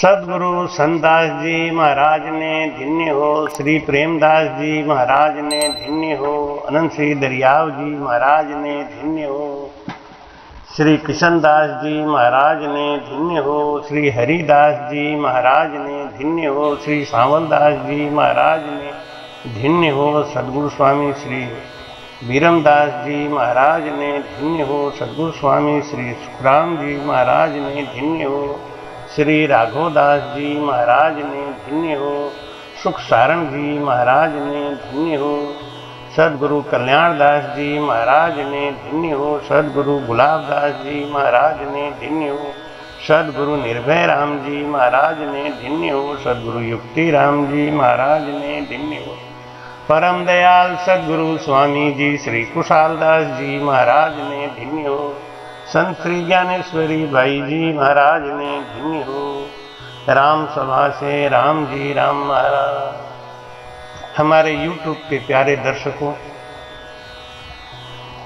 सदगुरु संतदास जी महाराज ने धन्य हो, श्री प्रेमदास जी महाराज ने धन्य हो, अनंत श्री दरियाव जी महाराज ने धन्य हो, श्री किशनदास जी महाराज ने धन्य हो, श्री हरिदास जी महाराज ने धन्य हो, श्री सांवलदास जी महाराज ने धन्य हो, सदगुरु स्वामी श्री बीरमदास जी महाराज ने धन्य हो, सदगुरु स्वामी श्री सुखराम जी महाराज ने धन्य हो, श्री राघवदास जी महाराज ने धन्य हो, सुख सारण जी महाराज ने धन्य हो, सदगुरु कल्याणदास जी महाराज ने धन्य हो, सदगुरु गुलाबदास जी महाराज ने धन्य हो, सदगुरु निर्भय राम जी महाराज ने धन्य हो, सदगुरु युक्ति राम जी महाराज ने धन्य हो, परम दयाल सदगुरु स्वामी जी श्री कुशालदास जी महाराज ने धन्य हो, संत श्री ज्ञानेश्वरी भाई जी महाराज ने धन्य हो, राम सभा से राम जी राम महाराज। हमारे YouTube के प्यारे दर्शकों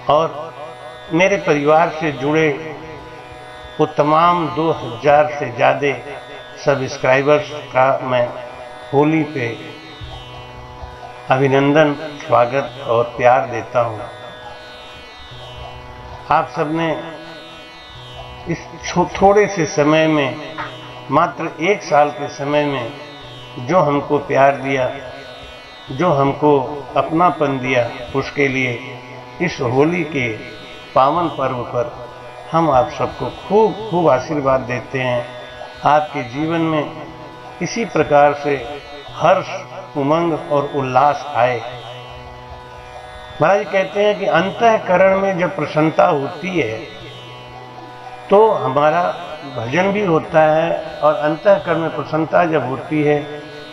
और मेरे परिवार से जुड़े वो तमाम 2000 से ज़्यादा सब्सक्राइबर्स का मैं होली पे अभिनंदन, स्वागत और प्यार देता हूँ। आप सबने इस थोड़े से समय में, मात्र 1 साल के समय में जो हमको प्यार दिया, जो हमको अपनापन दिया, उसके लिए इस होली के पावन पर्व पर हम आप सबको खूब खूब आशीर्वाद देते हैं। आपके जीवन में इसी प्रकार से हर्ष, उमंग और उल्लास आए। महाराज कहते हैं कि अंतःकरण में जब प्रसन्नता होती है तो हमारा भजन भी होता है, और अंतःकरण में प्रसन्नता जब होती है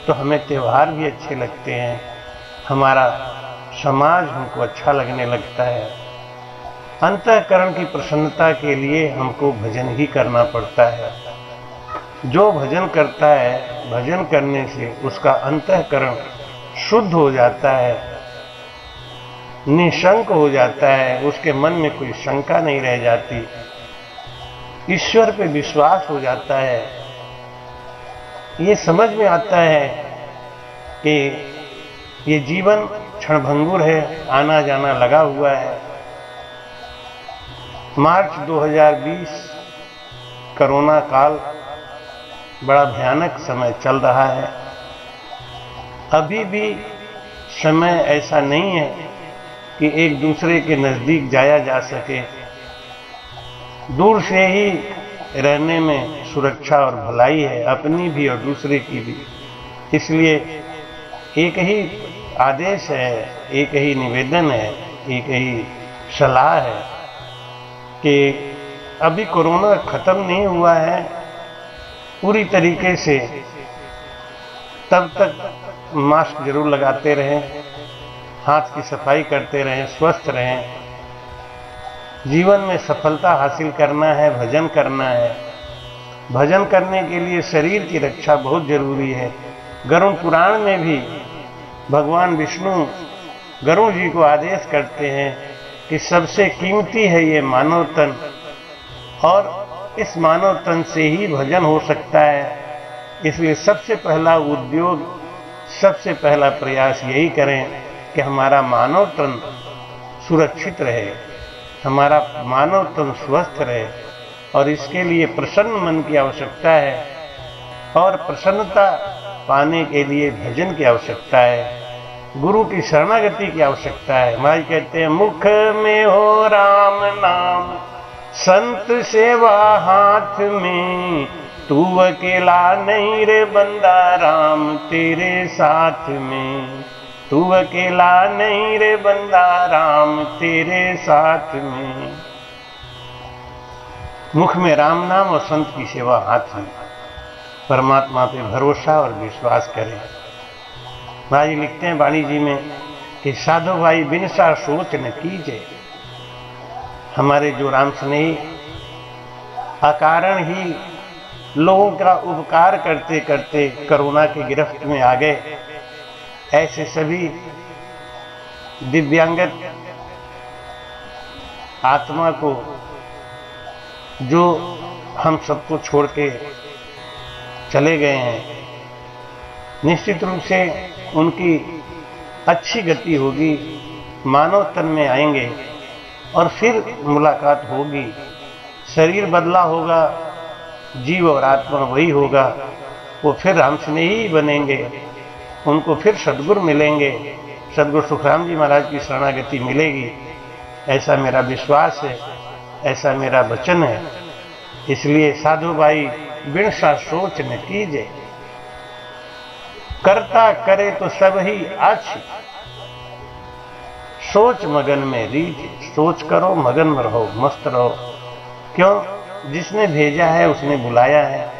तो हमें त्यौहार भी अच्छे लगते हैं, हमारा समाज हमको अच्छा लगने लगता है। अंतःकरण की प्रसन्नता के लिए हमको भजन ही करना पड़ता है। जो भजन करता है, भजन करने से उसका अंतःकरण शुद्ध हो जाता है, निशंक हो जाता है, उसके मन में कोई शंका नहीं रह जाती, ईश्वर पे विश्वास हो जाता है। ये समझ में आता है कि ये जीवन क्षणभंगुर है, आना जाना लगा हुआ है। मार्च 2020 कोरोना काल बड़ा भयानक समय चल रहा है। अभी भी समय ऐसा नहीं है कि एक दूसरे के नज़दीक जाया जा सके। दूर से ही रहने में सुरक्षा और भलाई है, अपनी भी और दूसरे की भी। इसलिए एक ही आदेश है, एक ही निवेदन है, एक ही सलाह है कि अभी कोरोना खत्म नहीं हुआ है पूरी तरीके से, तब तक मास्क जरूर लगाते रहें, हाथ की सफाई करते रहें, स्वस्थ रहें। जीवन में सफलता हासिल करना है, भजन करना है। भजन करने के लिए शरीर की रक्षा बहुत जरूरी है। गरुड़ पुराण में भी भगवान विष्णु गरुड़ जी को आदेश करते हैं कि सबसे कीमती है ये मानव तन, और इस मानव तन से ही भजन हो सकता है। इसलिए सबसे पहला उद्योग, सबसे पहला प्रयास यही करें कि हमारा मानव तन सुरक्षित रहे, हमारा मानव तन स्वस्थ रहे, और इसके लिए प्रसन्न मन की आवश्यकता है, और प्रसन्नता पाने के लिए भजन की आवश्यकता है, गुरु की शरणागति की आवश्यकता है। महाराज कहते हैं, मुख में हो राम नाम, संत सेवा हाथ में, तू अकेला नहीं रे बंदा, राम तेरे साथ में। तू अकेला नहीं रे बंदा, राम तेरे साथ में। मुख में राम नाम और संत की सेवा हाथ में। परमात्मा पे भरोसा और विश्वास करें। महाराज जी लिखते हैं वाणी जी में कि साधु भाई बिन सा सोच न कीजिए। हमारे जो राम स्नेही अकारण ही लोगों का उपकार करते करते कोरोना की गिरफ्त में आ गए, ऐसे सभी दिव्यांगत आत्मा को जो हम सबको छोड़ के चले गए हैं। निश्चित रूप से उनकी अच्छी गति होगी, मानव तन में आएंगे और फिर मुलाकात होगी। शरीर बदला होगा, जीव और आत्मा वही होगा। वो फिर हमसे ही बनेंगे, उनको फिर सद्गुरु मिलेंगे, सद्गुरु सुखराम जी महाराज की शरणागति मिलेगी। ऐसा मेरा विश्वास है, ऐसा मेरा वचन है। इसलिए साधु भाई बिन सा सोच न कीजिए, करता करे तो सब ही अच्छी, सोच मगन में रीझ। सोच करो, मगन में रहो, मस्त रहो। क्यों? जिसने भेजा है उसने बुलाया है।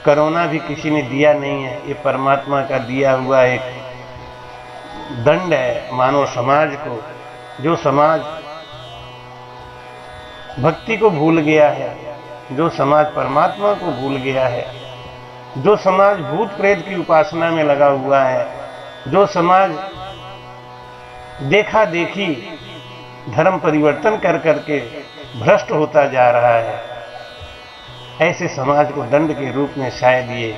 कोरोना भी किसी ने दिया नहीं है, ये परमात्मा का दिया हुआ एक दंड है मानव समाज को। जो समाज भक्ति को भूल गया है, जो समाज परमात्मा को भूल गया है, जो समाज भूत प्रेत की उपासना में लगा हुआ है, जो समाज देखा देखी धर्म परिवर्तन कर करके भ्रष्ट होता जा रहा है, ऐसे समाज को दंड के रूप में शायद ये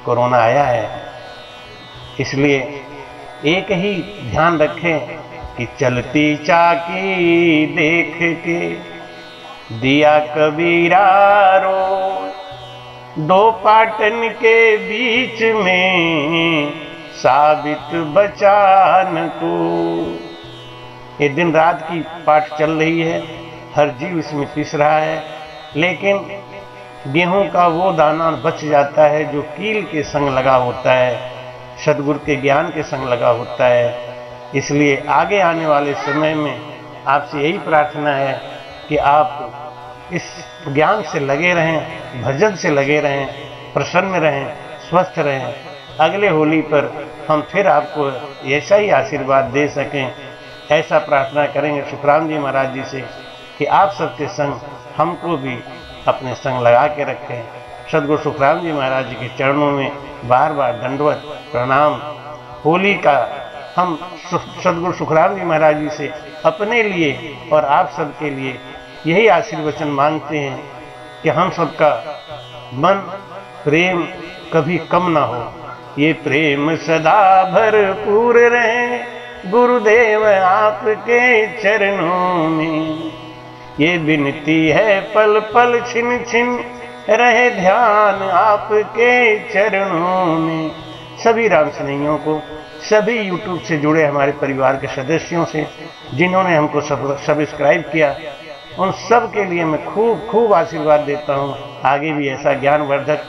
कोरोना आया है। इसलिए एक ही ध्यान रखें कि चलती चाकी देख के दिया कबीरा रोज, दो पाटन के बीच में साबित बचान को। ये दिन रात की पाठ चल रही है, हर जीव इसमें पिस रहा है, लेकिन गेहूं का वो दाना बच जाता है जो कील के संग लगा होता है, सद्गुरु के ज्ञान के संग लगा होता है। इसलिए आगे आने वाले समय में आपसे यही प्रार्थना है कि आप इस ज्ञान से लगे रहें, भजन से लगे रहें, प्रसन्न रहें, स्वस्थ रहें। अगले होली पर हम फिर आपको ऐसा ही आशीर्वाद दे सकें, ऐसा प्रार्थना करेंगे सुखराम जी महाराज जी से कि आप सबके संग हमको भी अपने संग लगा के रखें। सद्गुरु सुखराम जी महाराज जी के चरणों में बार बार दंडवत प्रणाम। होली का हम सद्गुरु सुखराम जी महाराज जी से अपने लिए और आप सबके लिए यही आशीर्वचन मांगते हैं कि हम सबका मन प्रेम कभी कम ना हो, ये प्रेम सदा भरपूर रहे गुरुदेव आपके चरणों में। ये विनती है पल पल छिन छिन रहे ध्यान आपके चरणों में। सभी राम स्नेहियों को, सभी YouTube से जुड़े हमारे परिवार के सदस्यों से जिन्होंने हमको सब्सक्राइब किया, उन सब के लिए मैं खूब खूब आशीर्वाद देता हूँ। आगे भी ऐसा ज्ञानवर्धक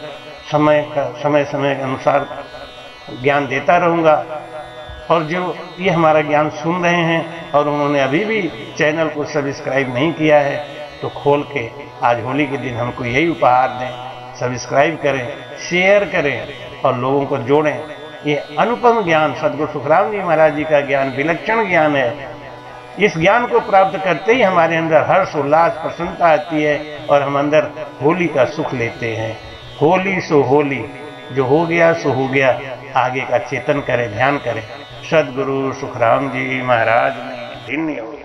समय समय के अनुसार ज्ञान देता रहूँगा। और जो ये हमारा ज्ञान सुन रहे हैं और उन्होंने अभी भी चैनल को सब्सक्राइब नहीं किया है, तो खोल के आज होली के दिन हमको यही उपहार दें, सब्सक्राइब करें, शेयर करें और लोगों को जोड़ें। ये अनुपम ज्ञान सद्गुरु सुखराम जी महाराज जी का ज्ञान विलक्षण ज्ञान है। इस ज्ञान को प्राप्त करते ही हमारे अंदर हर्ष उल्लास प्रसन्नता आती है और हम अंदर होली का सुख लेते हैं। होली सो होली, जो हो गया सो हो गया, आगे का चेतन करें, ध्यान करें। सद्गुरु सुखराम जी महाराज ने धन्य हो।